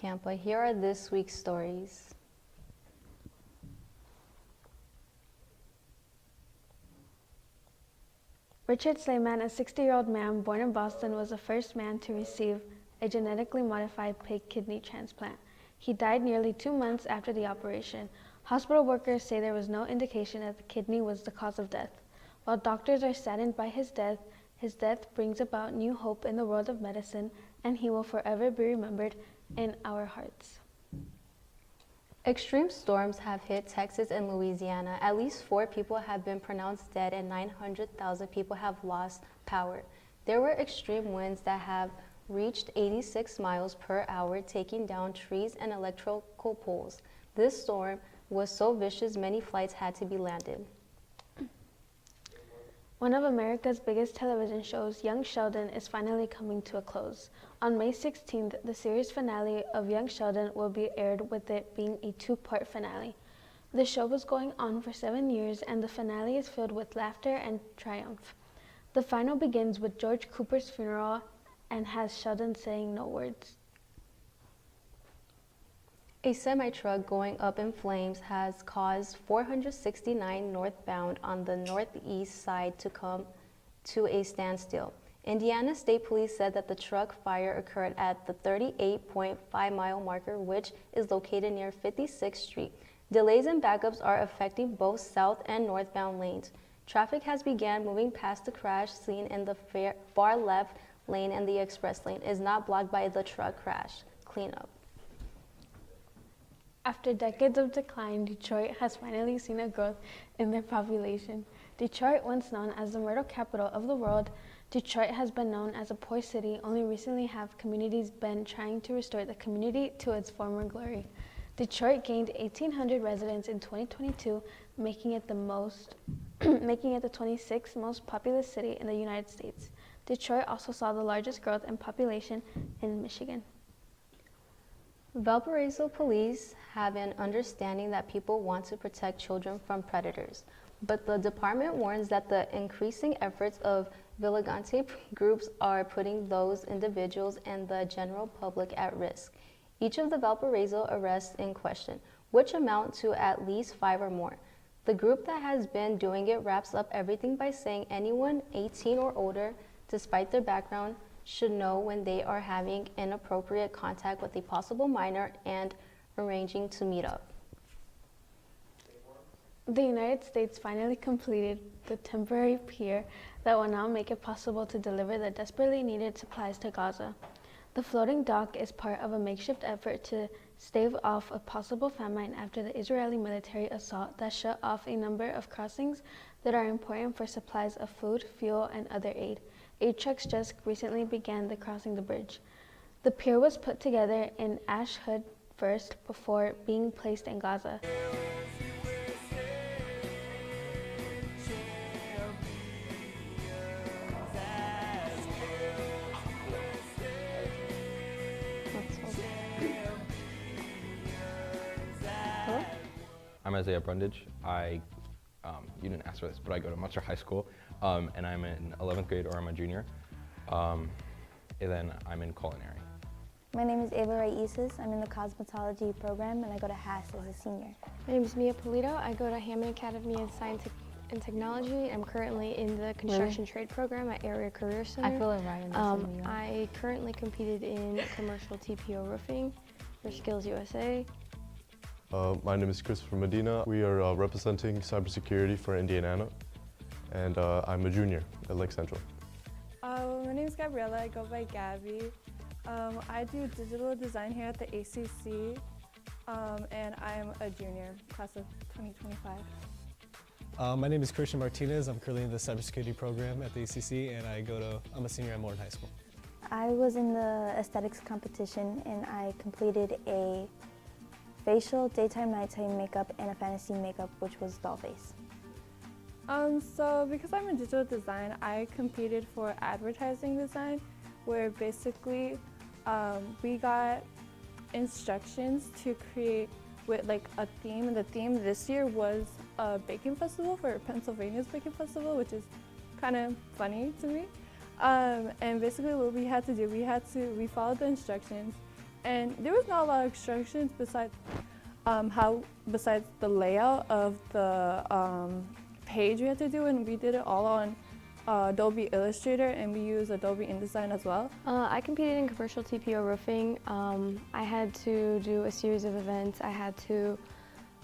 Campa. Here are this week's stories. Richard Slayman, a 60-year-old man born in Boston, was the first man to receive a genetically modified pig kidney transplant. He died nearly 2 months after the operation. Hospital workers say there was no indication that the kidney was the cause of death. While doctors are saddened by his death brings about new hope in the world of medicine, and he will forever be remembered in our hearts. Extreme storms have hit Texas and Louisiana. At least 4 people have been pronounced dead and 900,000 people have lost power. There were extreme winds that have reached 86 miles per hour, taking down trees and electrical poles. This storm was so vicious many flights had to be landed. One of America's biggest television shows, Young Sheldon, is finally coming to a close. On May 16th, the series finale of Young Sheldon will be aired, with it being a 2-part finale. The show was going on for 7 years, and the finale is filled with laughter and triumph. The final begins with George Cooper's funeral and has Sheldon saying no words. A semi-truck going up in flames has caused 469 northbound on the northeast side to come to a standstill. Indiana State Police said that the truck fire occurred at the 38.5-mile marker, which is located near 56th Street. Delays and backups are affecting both south and northbound lanes. Traffic has begun moving past the crash scene in the far left lane, and the express lane is not blocked by the truck crash cleanup. After decades of decline, Detroit has finally seen a growth in their population. Detroit, once known as the myrtle capital of the world, Detroit has been known as a poor city. Only recently have communities been trying to restore the community to its former glory. Detroit gained 1,800 residents in 2022, making it the 26th most populous city in the United States. Detroit also saw the largest growth in population in Michigan. Valparaiso police have an understanding that people want to protect children from predators, but the department warns that the increasing efforts of vigilante groups are putting those individuals and the general public at risk. Each of the Valparaiso arrests in question, which amount to at least 5 or more. The group that has been doing it wraps up everything by saying anyone 18 or older, despite their background, should know when they are having inappropriate contact with a possible minor and arranging to meet up. The United States finally completed the temporary pier that will now make it possible to deliver the desperately needed supplies to Gaza. The floating dock is part of a makeshift effort to stave off a possible famine after the Israeli military assault that shut off a number of crossings that are important for supplies of food, fuel, and other aid. 8 trucks just recently began crossing the bridge. The pier was put together in Ashhud first before being placed in Gaza. I'm Isaiah Brundage. You didn't ask for this, but I go to Munster High School, and I'm in 11th grade, or I'm a junior, and then I'm in culinary. My name is Ava Ray-Isis. I'm in the cosmetology program, and I go to Haas as a senior. My name is Mia Polito. I go to Hammond Academy of Science and Technology. I'm currently in the construction trade program at Area Career Center. I feel it right in this I currently competed in commercial TPO roofing for Skills USA. My name is Christopher Medina. We are representing cybersecurity for Indiana, and I'm a junior at Lake Central. My name is Gabriella. I go by Gabby. I do digital design here at the ACC, and I'm a junior, class of 2025. My name is Christian Martinez. I'm currently in the cybersecurity program at the ACC, and I'm a senior at Morton High School. I was in the aesthetics competition, and I completed a facial, daytime, nighttime makeup, and a fantasy makeup, which was doll face. So because I'm in digital design, I competed for advertising design, where basically we got instructions to create with like a theme, and the theme this year was a baking festival for Pennsylvania's baking festival, which is kind of funny to me. And basically what we had to do, we followed the instructions, and there was not a lot of instructions besides besides the layout of the page we had to do, and we did it all on Adobe Illustrator, and we use Adobe InDesign as well. I competed in commercial TPO roofing. I had to do a series of events. I had to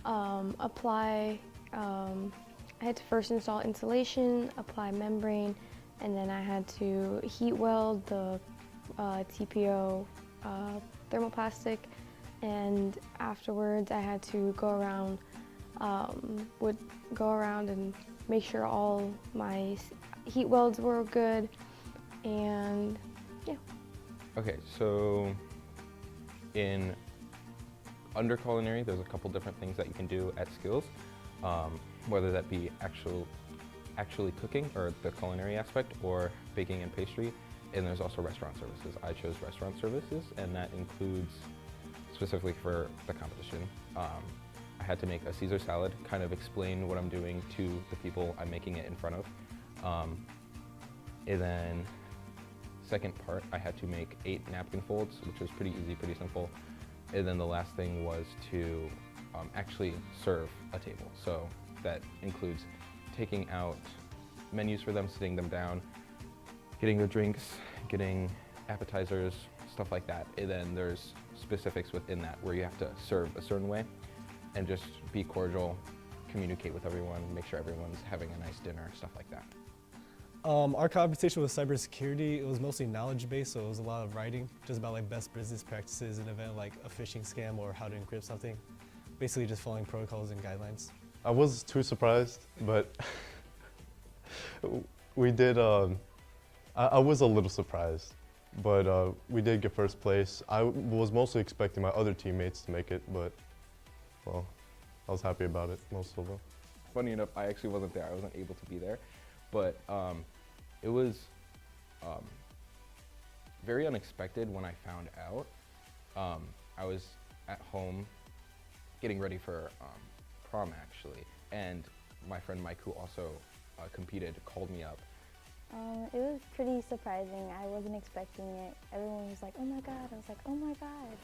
I had to first install insulation, apply membrane, and then I had to heat weld the TPO thermoplastic, and afterwards I had to go around, and make sure all my heat welds were good, and yeah. Okay, so under culinary, there's a couple different things that you can do at skills, whether that be actually cooking, or the culinary aspect, or baking and pastry, and there's also restaurant services. I chose restaurant services, and that includes, specifically for the competition, I had to make a Caesar salad, kind of explain what I'm doing to the people I'm making it in front of. And then second part, I had to make 8 napkin folds, which was pretty easy, pretty simple. And then the last thing was to actually serve a table. So that includes taking out menus for them, sitting them down, getting their drinks, getting appetizers, stuff like that. And then there's specifics within that where you have to serve a certain way and just be cordial, communicate with everyone, make sure everyone's having a nice dinner, stuff like that. Our competition was cybersecurity. It was mostly knowledge-based, so it was a lot of writing, just about like best business practices in an event like a phishing scam or how to encrypt something. Basically just following protocols and guidelines. I was too surprised, but we did, I was a little surprised, but we did get first place. I was mostly expecting my other teammates to make it, but well, I was happy about it, most of them. Funny enough, I actually wasn't there. I wasn't able to be there. But it was very unexpected when I found out. I was at home getting ready for prom, actually, and my friend Mike, who also competed, called me up. It was pretty surprising. I wasn't expecting it. Everyone was like, oh my God. I was like, oh my God.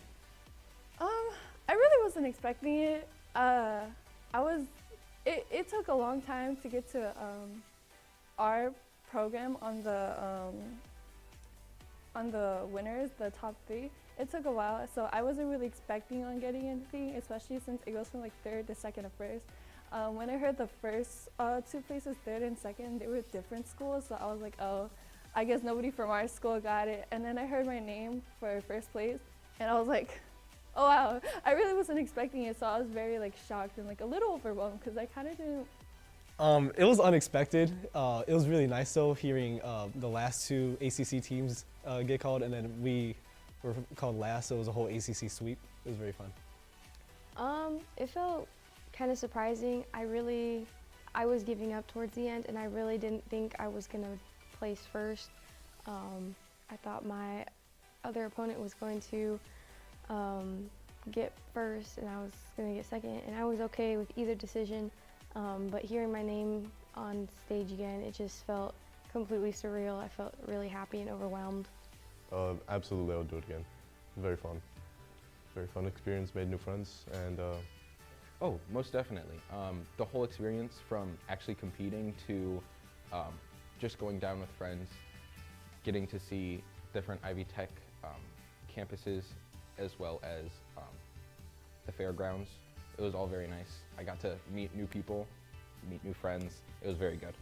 I really wasn't expecting it. It took a long time to get to our program on the winners, the top 3. It took a while, so I wasn't really expecting on getting anything, especially since it goes from like 3rd to 2nd to 1st. When I heard the first 2 places, 3rd and 2nd, they were different schools, so I was like, oh, I guess nobody from our school got it. And then I heard my name for 1st place, and I was like, oh wow, I really wasn't expecting it, so I was very like shocked and like a little overwhelmed because I kind of didn't. It was unexpected. It was really nice though, hearing the last 2 ACC teams get called, and then we were called last, so it was a whole ACC sweep. It was very fun. It felt kind of surprising. I was giving up towards the end, and I really didn't think I was gonna place first. I thought my other opponent was going to get first, and I was gonna get second, and I was okay with either decision. But hearing my name on stage again, it just felt completely surreal. I felt really happy and overwhelmed. Absolutely, I would do it again. Very fun. Very fun experience, made new friends, and Oh, most definitely. The whole experience from actually competing to just going down with friends, getting to see different Ivy Tech campuses, as well as the fairgrounds. It was all very nice. I got to meet new people, meet new friends. It was very good.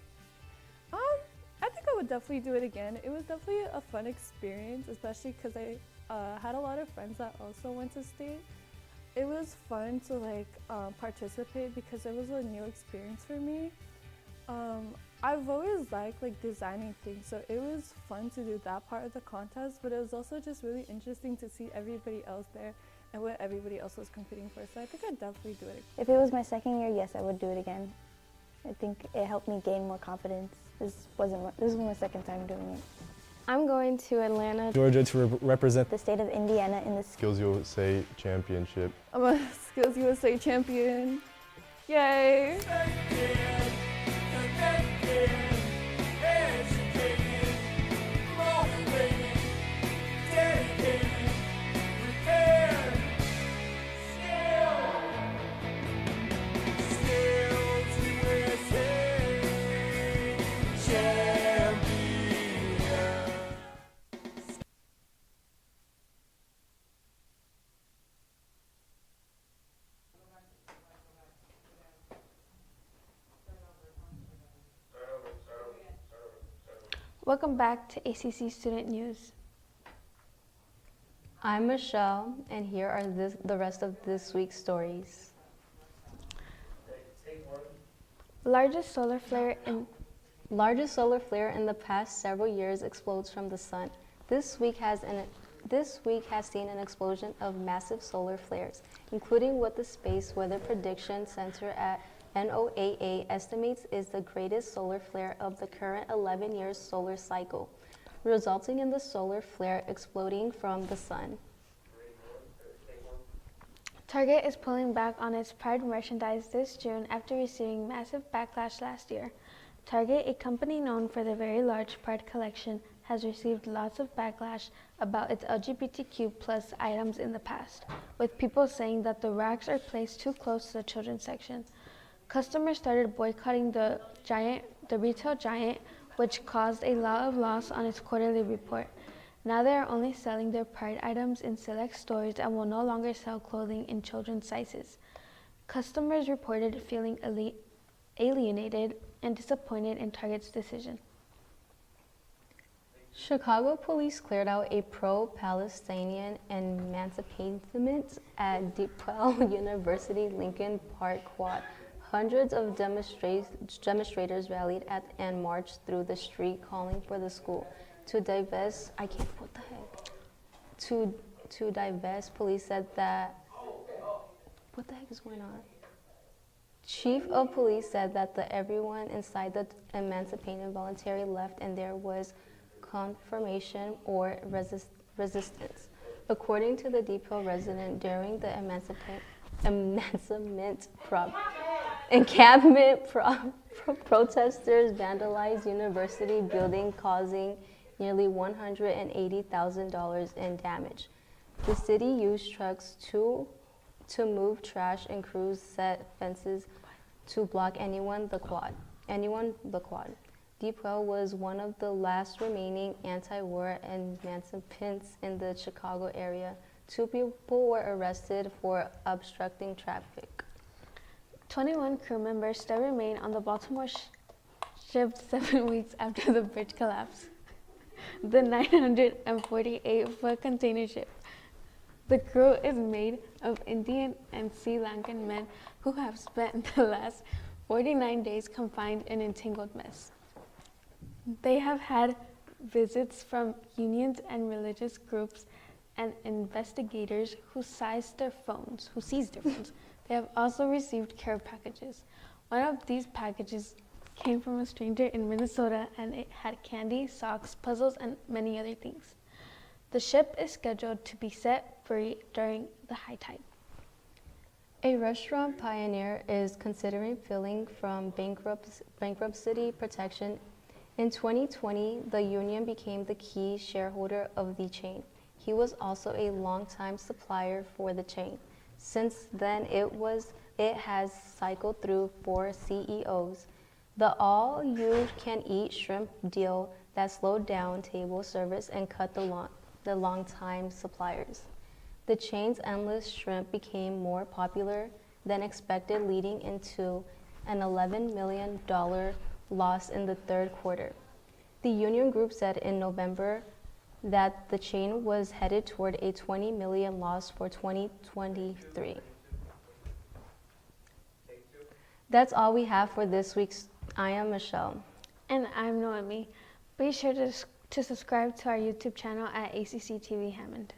I think I would definitely do it again. It was definitely a fun experience, especially because I had a lot of friends that also went to state. It was fun to like participate because it was a new experience for me. I've always liked like designing things, so it was fun to do that part of the contest, but it was also just really interesting to see everybody else there and what everybody else was competing for, so I think I'd definitely do it. If it was my 2nd year, yes, I would do it again. I think it helped me gain more confidence. This was my 2nd time doing it. I'm going to Atlanta, Georgia, to represent The state of Indiana in the Skills USA Championship. I'm a Skills USA champion. Yay! Dedicated, Welcome back to ACC Student News. I'm Michelle, and here are the rest of this week's stories. Largest solar flare in the past several years explodes from the sun. This week has seen an explosion of massive solar flares, including what the Space Weather Prediction Center at NOAA estimates is the greatest solar flare of the current 11-year solar cycle, resulting in the solar flare exploding from the sun. Target is pulling back on its Pride merchandise this June after receiving massive backlash last year. Target, a company known for their very large Pride collection, has received lots of backlash about its LGBTQ+ items in the past, with people saying that the racks are placed too close to the children's section. Customers started boycotting the retail giant, which caused a lot of loss on its quarterly report. Now they are only selling their Pride items in select stores and will no longer sell clothing in children's sizes. Customers reported feeling alienated and disappointed in Target's decision. Chicago police cleared out a pro-Palestinian emancipament at DePaul University Lincoln Park Quad. Hundreds of demonstrators rallied and marched through the street calling for the school to divest. To divest. Police said that. What the heck is going on? Chief of police said that everyone inside the emancipation voluntarily left and there was confirmation or resistance. According to the depot resident, during the encampment protesters vandalized university building, causing nearly $180,000 in damage. The city used trucks to move trash and crews set fences to block anyone the quad. DePaul was one of the last remaining anti-war emancipants in the Chicago area. 2 people were arrested for obstructing traffic. 21 crew members still remain on the Baltimore ship 7 weeks after the bridge collapse. The 948-foot container ship. The crew is made of Indian and Sri Lankan men who have spent the last 49 days confined in an entangled mess. They have had visits from unions and religious groups and investigators who seized their phones. They have also received care packages. One of these packages came from a stranger in Minnesota, and it had candy, socks, puzzles, and many other things. The ship is scheduled to be set free during the high tide. A restaurant pioneer is considering filing from bankruptcy protection. In 2020, the union became the key shareholder of the chain. He was also a longtime supplier for the chain. Since then, it has cycled through 4 CEOs. The all-you-can-eat shrimp deal that slowed down table service and cut the longtime suppliers. The chain's endless shrimp became more popular than expected, leading into an $11 million loss in the third quarter. The union group said in November that the chain was headed toward a $20 million loss for 2023. That's all we have for this week's. I am Michelle. And I'm Noemi. Be sure to subscribe to our YouTube channel at ACC TV Hammond.